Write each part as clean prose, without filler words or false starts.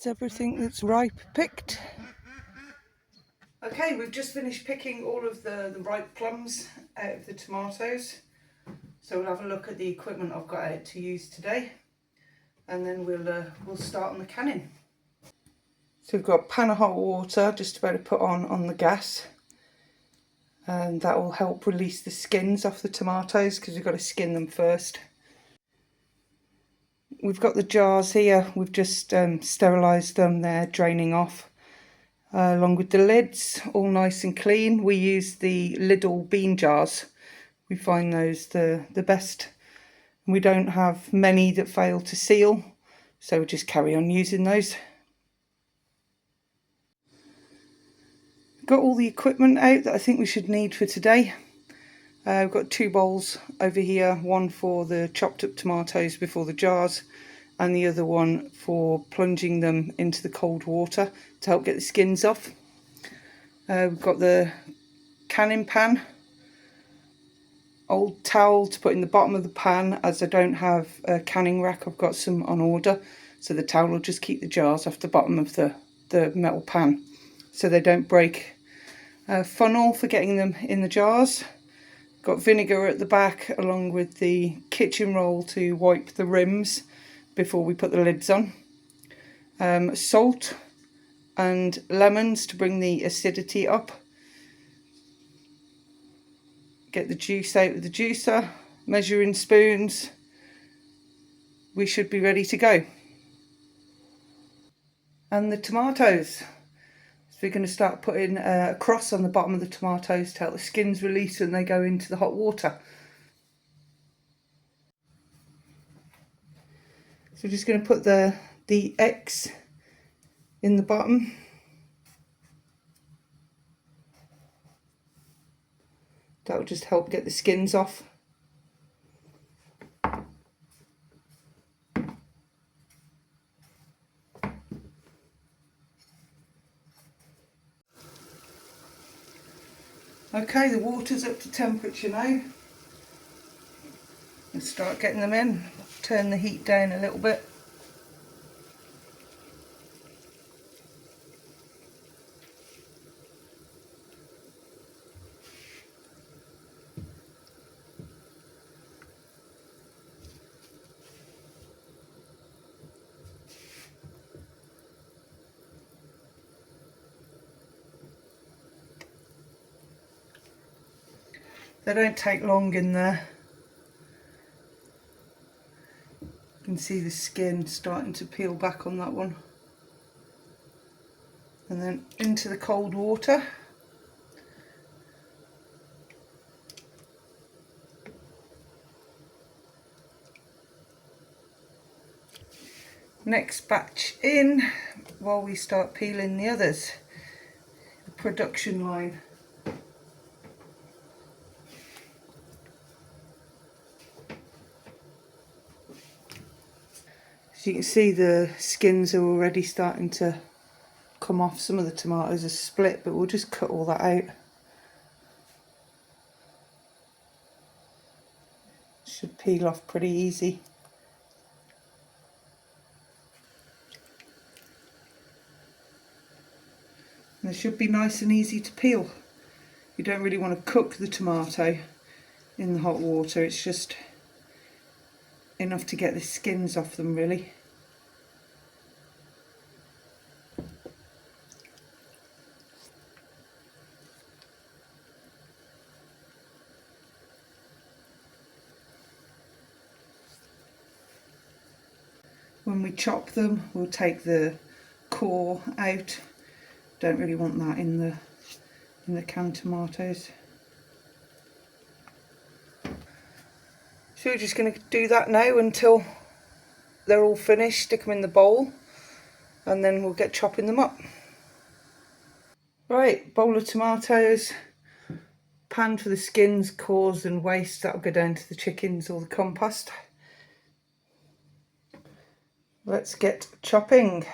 That's everything that's ripe picked. Okay, we've just finished picking all of the ripe plums out of the tomatoes. So we'll have a look at the equipment I've got out to use today, and then we'll start on the canning. So we've got a pan of hot water just about to put on the gas, and that will help release the skins off the tomatoes because we've got to skin them first. We've got the jars here, we've just sterilised them, they're draining off. Along with the lids, all nice and clean. We use the Lidl bean jars. We find those the best. We don't have many that fail to seal, so we just carry on using those. Got all the equipment out that I think we should need for today. We've got 2 bowls over here, one for the chopped up tomatoes before the jars, and the other one for plunging them into the cold water to help get the skins off. We've got the canning pan, old towel to put in the bottom of the pan. As I don't have a canning rack, I've got some on order, so the towel will just keep the jars off the bottom of the metal pan so they don't break. Funnel for getting them in the jars. Got vinegar at the back along with the kitchen roll to wipe the rims before we put the lids on. Salt and lemons to bring the acidity up. Get the juice out of the juicer, measuring spoons. We should be ready to go. And the tomatoes. So we're going to start putting a cross on the bottom of the tomatoes to help the skins release when they go into the hot water. So we're just going to put the X in the bottom. That will just help get the skins off. Okay, the water's up to temperature now. Let's start getting them in. Turn the heat down a little bit. They don't take long in there. You can see the skin starting to peel back on that one. And then into the cold water. Next batch in while we start peeling the others. The production line. So you can see the skins are already starting to come off. Some of the tomatoes are split, but we'll just cut all that out. Should peel off pretty easy. And they should be nice and easy to peel. You don't really want to cook the tomato in the hot water, it's just enough to get the skins off them really. When we chop them, we'll take the core out. Don't really want that in the canned tomatoes. So we're just going to do that now until they're all finished. Stick them in the bowl, and then we'll get chopping them up. Right, bowl of tomatoes, pan for the skins, cores and waste. That'll go down to the chickens or the compost. Let's get chopping.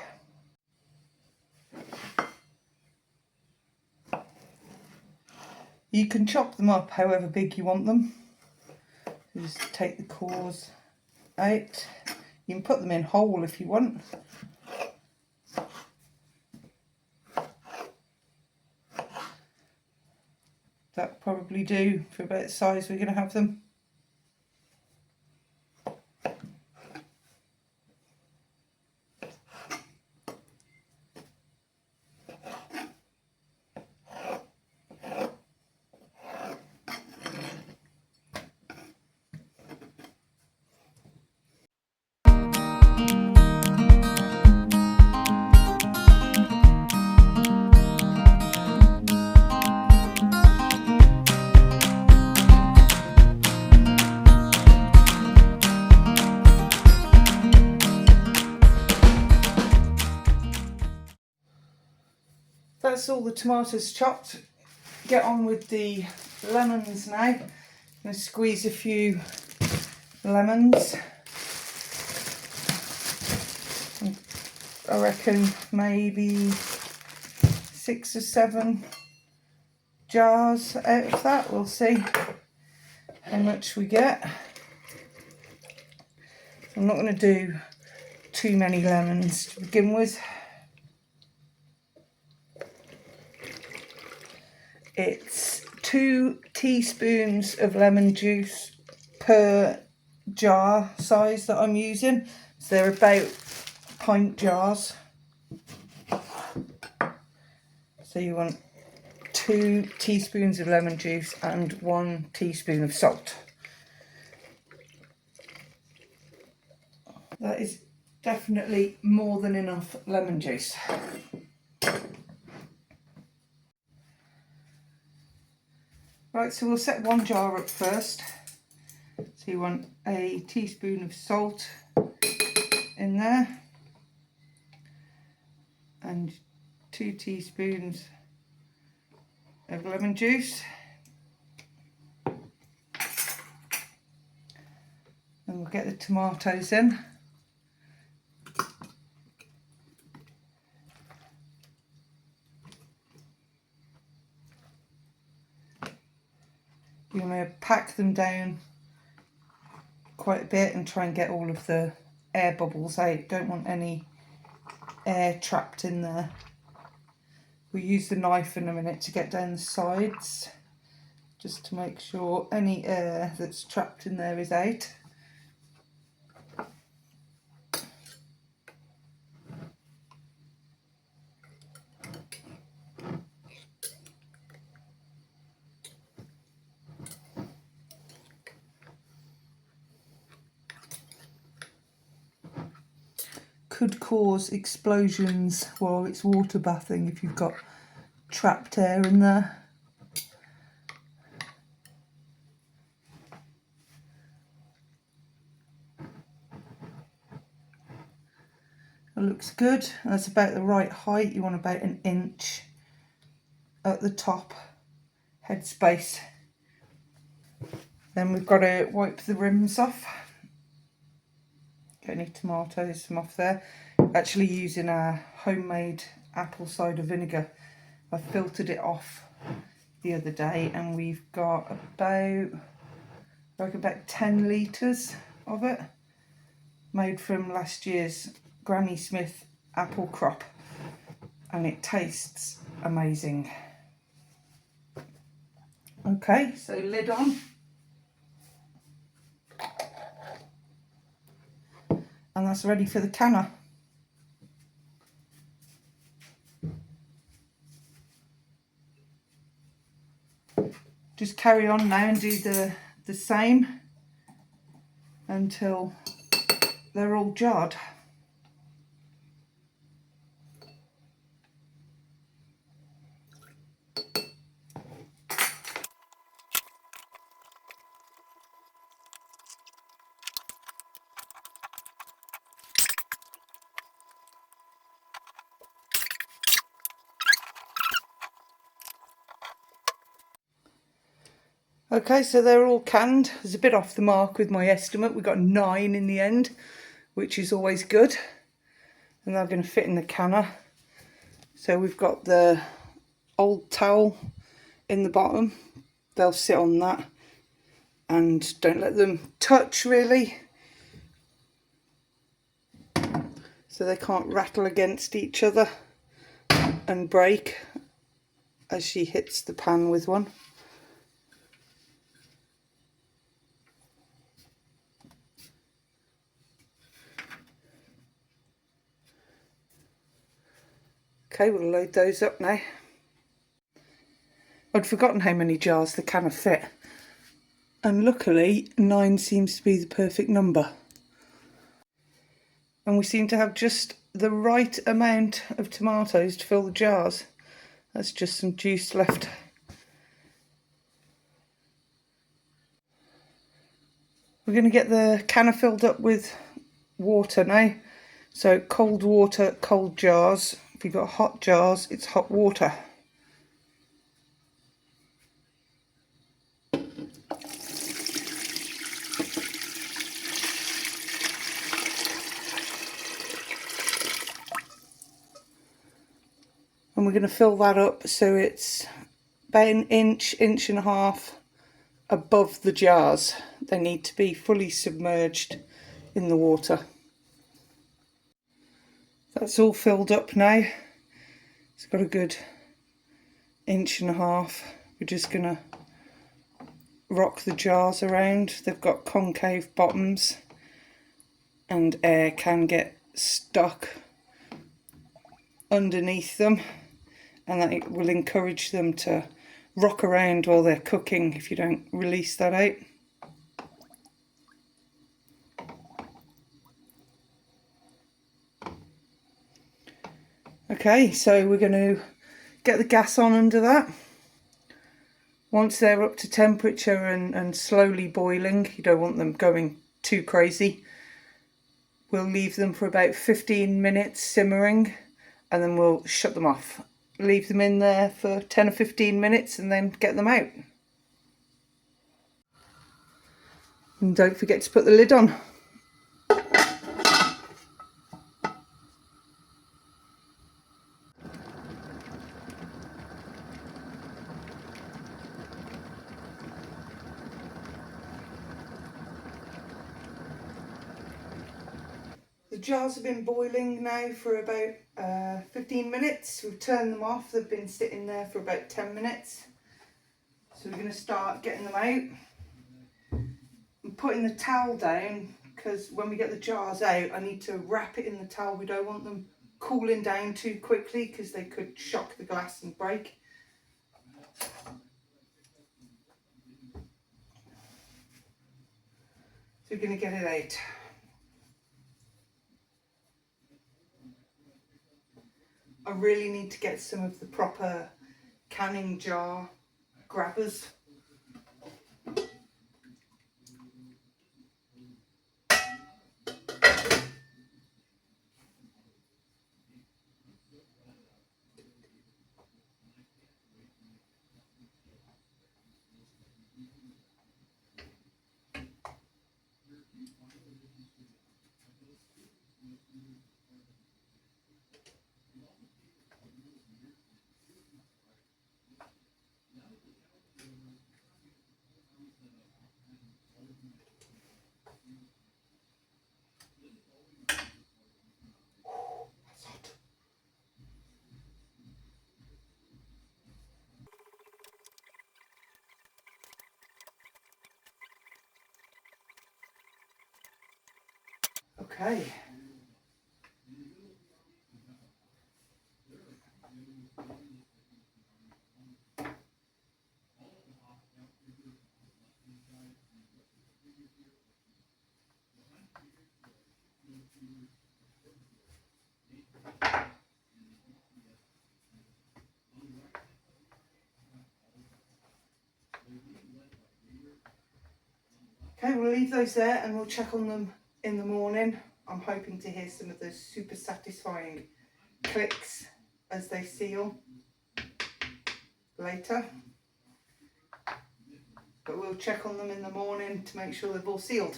You can chop them up however big you want them. Just take the cores out. You can put them in whole if you want. That'll probably do for about the size we're going to have them. That's all the tomatoes chopped. Get on with the lemons now. I'm going to squeeze a few lemons. I reckon maybe 6 or 7 jars out of that. We'll see how much we get. I'm not going to do too many lemons to begin with. It's 2 teaspoons of lemon juice per jar size that I'm using. So they're about pint jars. So you want 2 teaspoons of lemon juice and 1 teaspoon of salt. That is definitely more than enough lemon juice. Right, so we'll set 1 jar up first. So you want a teaspoon of salt in there and 2 teaspoons of lemon juice. And we'll get the tomatoes in. You're going to pack them down quite a bit and try and get all of the air bubbles out. Don't want any air trapped in there. We'll use the knife in a minute to get down the sides, just to make sure any air that's trapped in there is out. Could cause explosions while it's water bathing if you've got trapped air in there. It looks good. That's about the right height. You want about 1 inch at the top headspace. Then we've got to wipe the rims off. Get any tomatoes from off there. Actually using our homemade apple cider vinegar. I filtered it off the other day and we've got about 10 litres of it, made from last year's Granny Smith apple crop, and it tastes amazing. Okay, so lid on. And that's ready for the canner. Just carry on now and do the same until they're all jarred. Okay, so they're all canned. I was a bit off the mark with my estimate. We got 9 in the end, which is always good. And they're going to fit in the canner. So we've got the old towel in the bottom. They'll sit on that. And don't let them touch really. So they can't rattle against each other and break as she hits the pan with one. Okay, we'll load those up now. I'd forgotten how many jars the can of fit, and luckily 9 seems to be the perfect number. And we seem to have just the right amount of tomatoes to fill the jars. That's just some juice left. We're going to get the canner filled up with water now. So cold water, cold jars. If you've got hot jars, it's hot water. And we're going to fill that up so it's about an inch, inch and a half above the jars. They need to be fully submerged in the water. That's all filled up now. It's got a good inch and a half. We're just going to rock the jars around. They've got concave bottoms and air can get stuck underneath them, and that will encourage them to rock around while they're cooking if you don't release that out. Okay, so we're going to get the gas on under that. Once they're up to temperature and slowly boiling, you don't want them going too crazy, we'll leave them for about 15 minutes simmering, and then we'll shut them off. Leave them in there for 10 or 15 minutes and then get them out. And don't forget to put the lid on. The jars have been boiling now for about 15 minutes. We've turned them off. They've been sitting there for about 10 minutes. So we're going to start getting them out. I'm putting the towel down because when we get the jars out, I need to wrap it in the towel. We don't want them cooling down too quickly because they could shock the glass and break. So we're going to get it out. I really need to get some of the proper canning jar grabbers. Okay. Okay, we'll leave those there and we'll check on them in the morning. I'm hoping to hear some of those super satisfying clicks as they seal later. But we'll check on them in the morning to make sure they've all sealed.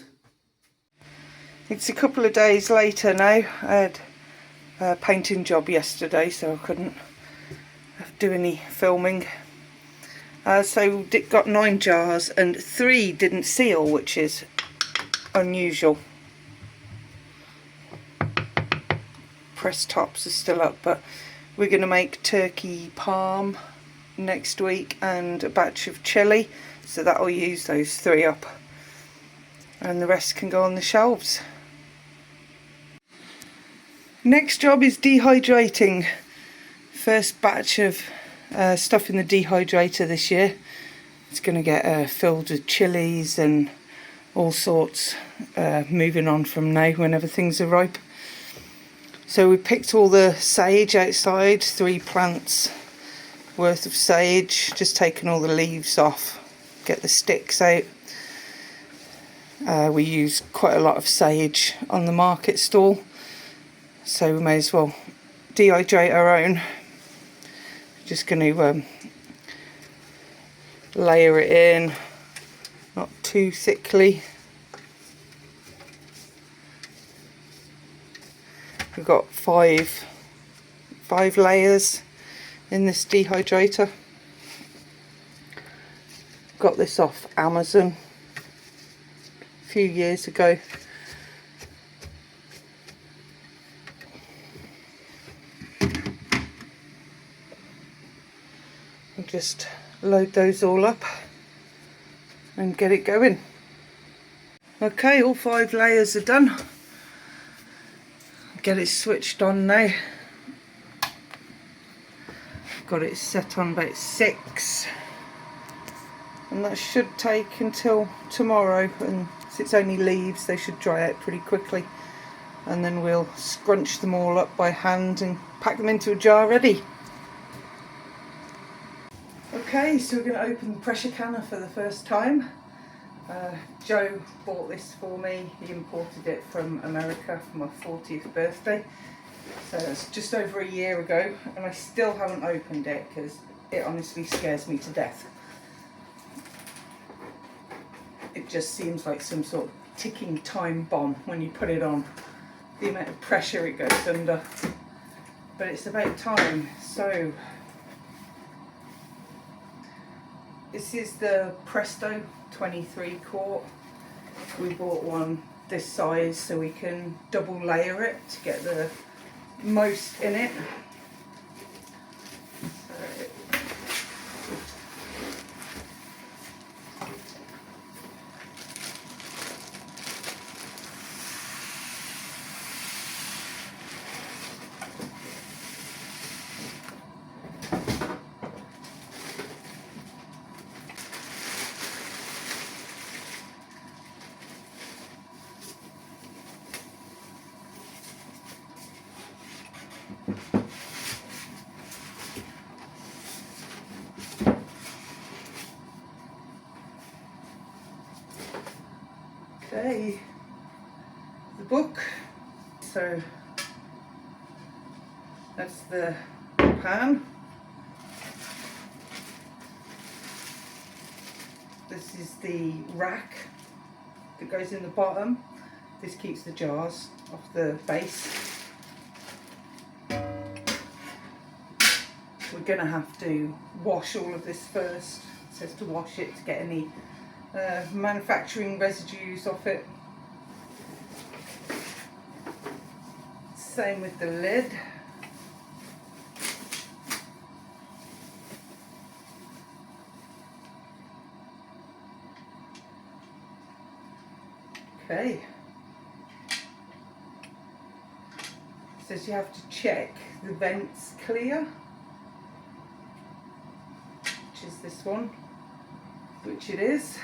It's a couple of days later now. I had a painting job yesterday, so I couldn't do any filming. So got 9 jars and 3 didn't seal, which is unusual. Press tops are still up, but we're going to make turkey parm next week and a batch of chilli, so that'll use those 3 up, and the rest can go on the shelves. Next job is dehydrating First batch of stuff in the dehydrator this year. It's going to get filled with chilies and all sorts, moving on from now whenever things are ripe. So we picked all the sage outside, 3 plants worth of sage, just taken all the leaves off, get the sticks out. We use quite a lot of sage on the market stall, so we may as well dehydrate our own. Just going to layer it in, not too thickly. We've got five layers in this dehydrator. Got this off Amazon a few years ago. And just load those all up and get it going. Okay, all 5 layers are done. Get it switched on now. Got it set on about 6, and that should take until tomorrow, and since it's only leaves they should dry out pretty quickly, and then we'll scrunch them all up by hand and pack them into a jar ready. Okay, so we're going to open the pressure canner for the first time. Joe bought this for me. He imported it from America for my 40th birthday. So it's just over a year ago, and I still haven't opened it because it honestly scares me to death. It just seems like some sort of ticking time bomb when you put it on, the amount of pressure it goes under. But it's about time. So this is the Presto 23 quart. We bought one this size so we can double layer it to get the most in it. Okay, the book. So that's the pan. This is the rack that goes in the bottom. This keeps the jars off the base. We're going to have to wash all of this first. It says to wash it to get any manufacturing residues off it. Same with the lid. Okay. It says you have to check the vents clear, which is this one, which it is.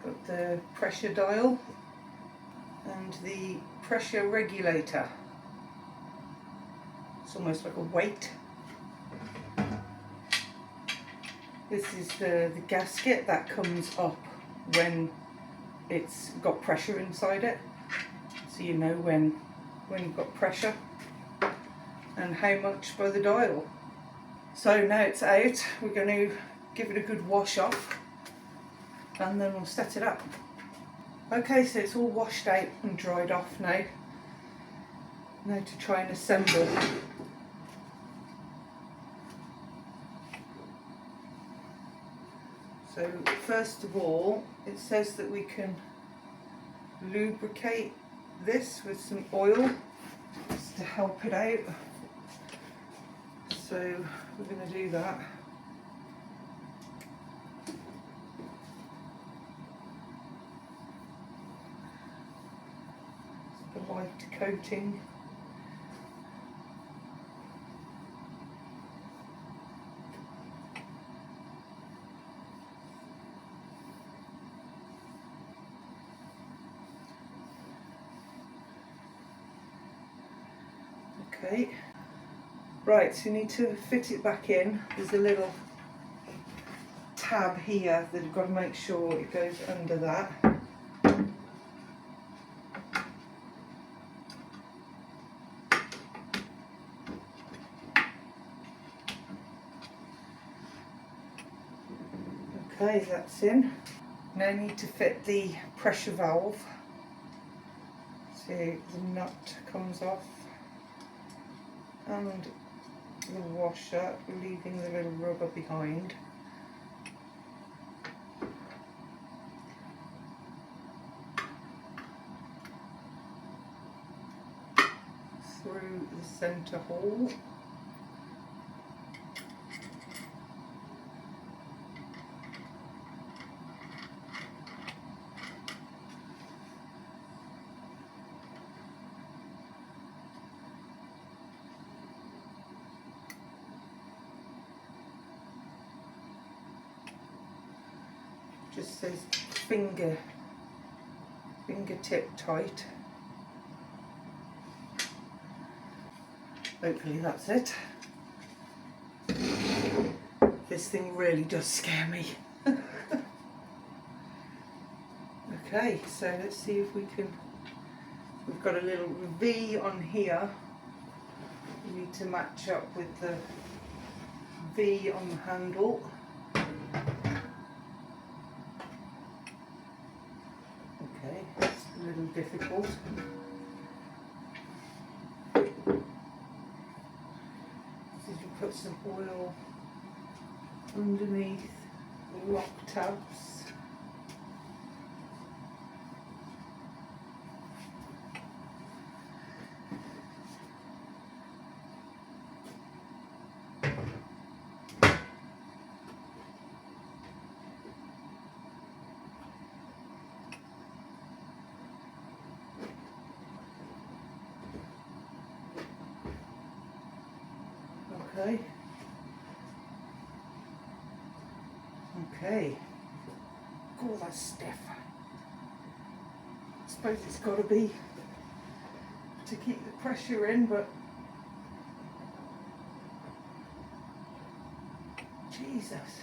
Got the pressure dial and the pressure regulator. It's almost like a weight. This is the gasket that comes up when it's got pressure inside it, so you know when you've got pressure and how much by the dial. So now it's out, we're going to give it a good wash off and then we'll set it up. Okay, so it's all washed out and dried off now. Now to try and assemble. So first of all, it says that we can lubricate this with some oil just to help it out. So we're going to do that. white coating. Okay, right, so you need to fit it back in. There's a little tab here that you've got to make sure it goes under that. Okay, that's in. Now you need to fit the pressure valve. See, the nut comes off and the washer, leaving the little rubber behind. Through the centre hole. Just says fingertip tight. Hopefully that's it. This thing really does scare me. Okay, so let's see if we can, we've got a little V on here. We need to match up with the V on the handle. Okay, it's a little difficult. So you put some oil underneath the lock tabs. Okay. Okay. Oh, that's stiff. I suppose it's got to be to keep the pressure in, but Jesus.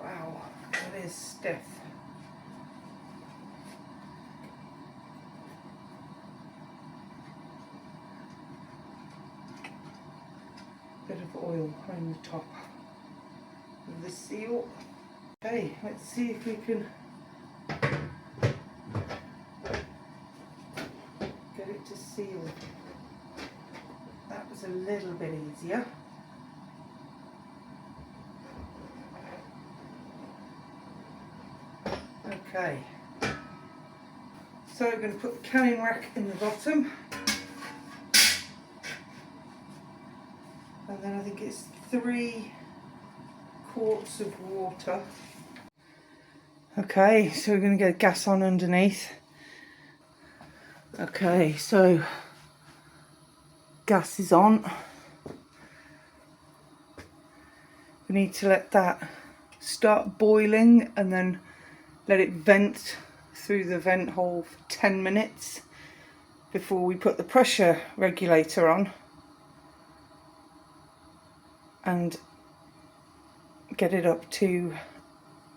Wow, that is stiff. Bit of oil on the top of the seal. Okay, let's see if we can get it to seal. That was a little bit easier. Okay, so we're going to put the canning rack in the bottom, and then I think it's 3 quarts of water. Okay, so we're going to get gas on underneath. Okay, so gas is on. We need to let that start boiling and then let it vent through the vent hole for 10 minutes before we put the pressure regulator on and get it up to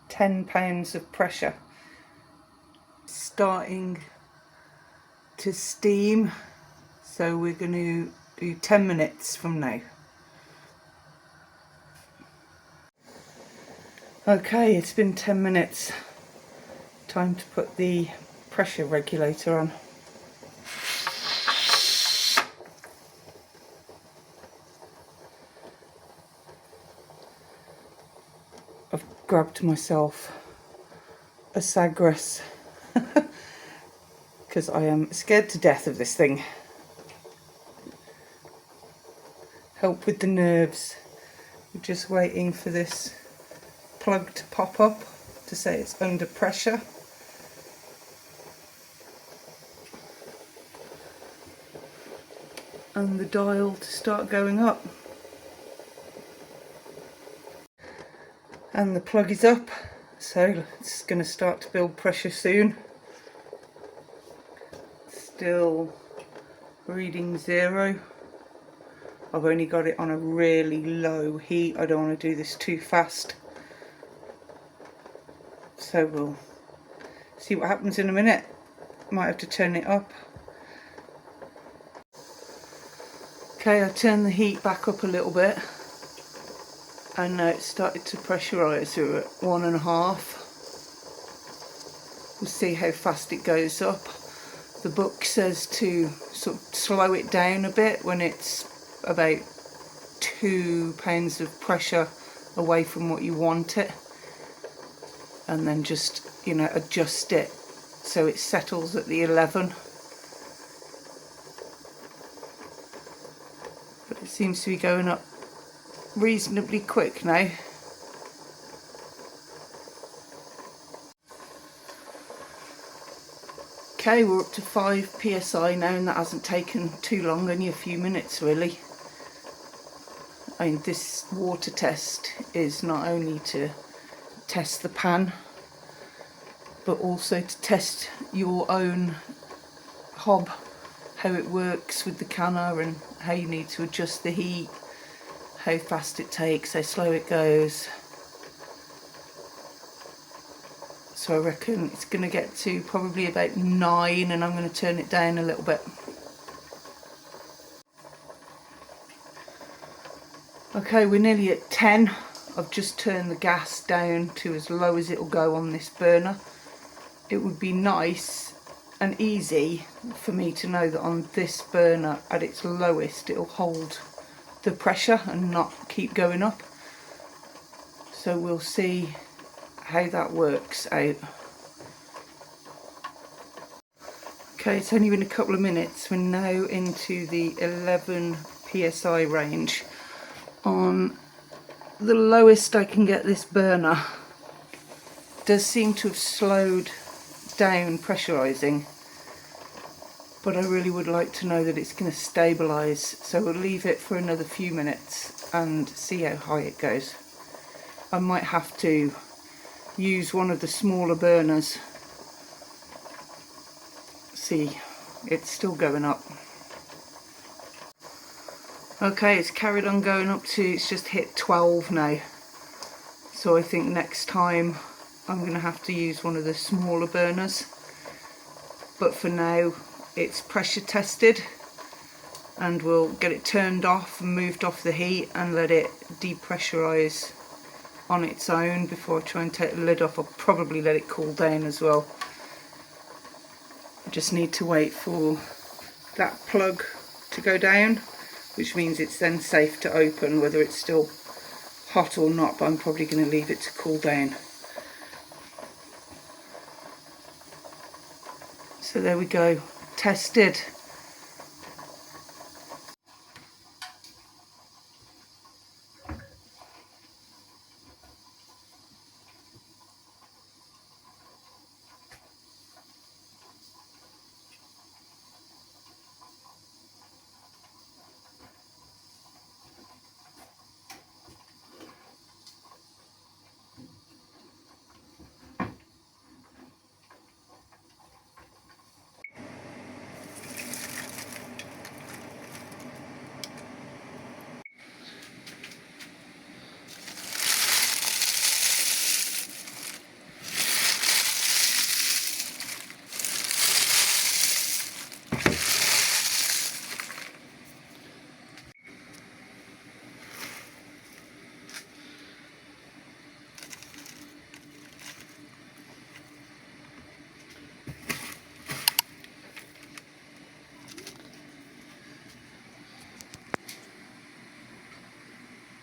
10 pounds of pressure. Starting to steam, so we're going to do 10 minutes from now. Okay, it's been 10 minutes. Time to put the pressure regulator on. I've grabbed myself a Sagres because I am scared to death of this thing. Help with the nerves. We're just waiting for this plug to pop up to say it's under pressure. And the dial to start going up. And the plug is up, so it's going to start to build pressure soon. Still reading 0. I've only got it on a really low heat. I don't want to do this too fast. So we'll see what happens in a minute. Might have to turn it up. Okay, I turned the heat back up a little bit. And now it's started to pressurise. We're at 1.5. We'll see how fast it goes up. The book says to sort of slow it down a bit when it's about 2 pounds of pressure away from what you want it. And then just, you know, adjust it so it settles at the 11. But it seems to be going up reasonably quick now. Okay, we're up to 5 psi now, and that hasn't taken too long, only a few minutes really. I mean, this water test is not only to test the pan, but also to test your own hob, how it works with the canner and how you need to adjust the heat, how fast it takes, how slow it goes. So I reckon it's going to get to probably about 9, and I'm going to turn it down a little bit. Okay, we're nearly at 10. I've just turned the gas down to as low as it'll go on this burner. It would be nice and easy for me to know that on this burner at its lowest it'll hold the pressure and not keep going up. So we'll see how that works out. Okay, it's only been a couple of minutes. We're now into the 11 psi range. On the lowest I can get this burner, it does seem to have slowed down pressurising, but I really would like to know that it's going to stabilise, so we'll leave it for another few minutes and see how high it goes. I might have to use one of the smaller burners. See, it's still going up. Okay, it's carried on going up to, it's just hit 12 now. So I think next time I'm going to have to use one of the smaller burners. But for now, it's pressure tested, and we'll get it turned off and moved off the heat and let it depressurise on its own before I try and take the lid off. I'll probably let it cool down as well. I just need to wait for that plug to go down, which means it's then safe to open whether it's still hot or not, but I'm probably going to leave it to cool down. So there we go, tested.